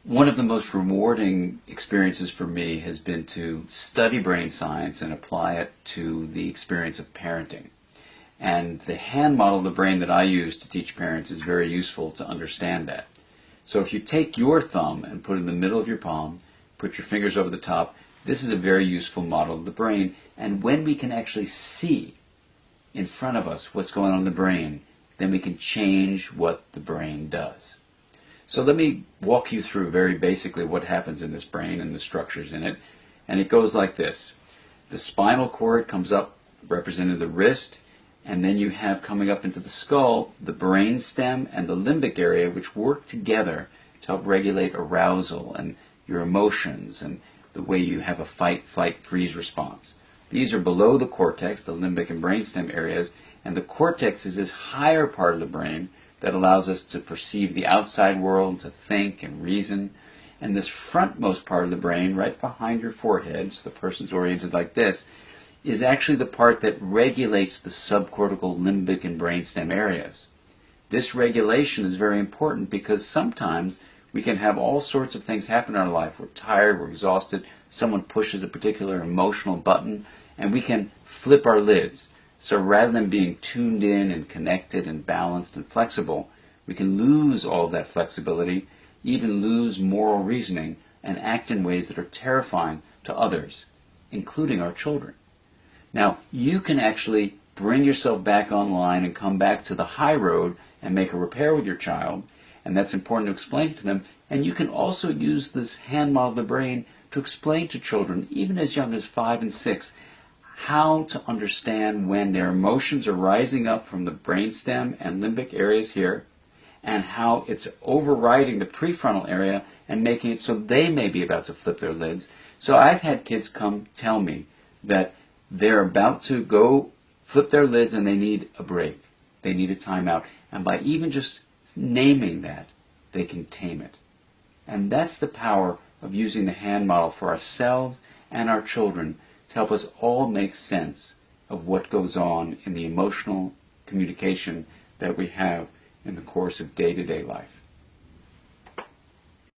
One of the most rewarding experiences for me has been to study brain science and apply it to the experience of parenting. And the hand model of the brain that I use to teach parents is very useful to understand that. So if you take your thumb and put it in the middle of your palm, put your fingers over the top, this is a very useful model of the brain. And when we can actually see in front of us what's going on in the brain, then we can change what the brain does. So let me walk you through very basically what happens in this brain and the structures in it. And it goes like this. The spinal cord comes up, representing the wrist, and then you have coming up into the skull the brain stem and the limbic area, which work together to help regulate arousal and your emotions and the way you have a fight, flight, freeze response. These are below the cortex, the limbic and brainstem areas, and the cortex is this higher part of the brain that allows us to perceive the outside world, to think and reason. And this frontmost part of the brain, right behind your forehead, so the person's oriented like this, is actually the part that regulates the subcortical, limbic, and brainstem areas. This regulation is very important because sometimes we can have all sorts of things happen in our life. We're tired, we're exhausted, someone pushes a particular emotional button, and we can flip our lids. So rather than being tuned in and connected and balanced and flexible, we can lose all of that flexibility, even lose moral reasoning, and act in ways that are terrifying to others, including our children. Now, you can actually bring yourself back online and come back to the high road and make a repair with your child, and that's important to explain to them. And you can also use this hand model of the brain to explain to children, even as young as 5 and 6, how to understand when their emotions are rising up from the brainstem and limbic areas here, and how it's overriding the prefrontal area and making it so they may be about to flip their lids. So I've had kids come tell me that they're about to go flip their lids and they need a break. They need a timeout. And by even just naming that, they can tame it. And that's the power of using the hand model for ourselves and our children to help us all make sense of what goes on in the emotional communication that we have in the course of day-to-day life.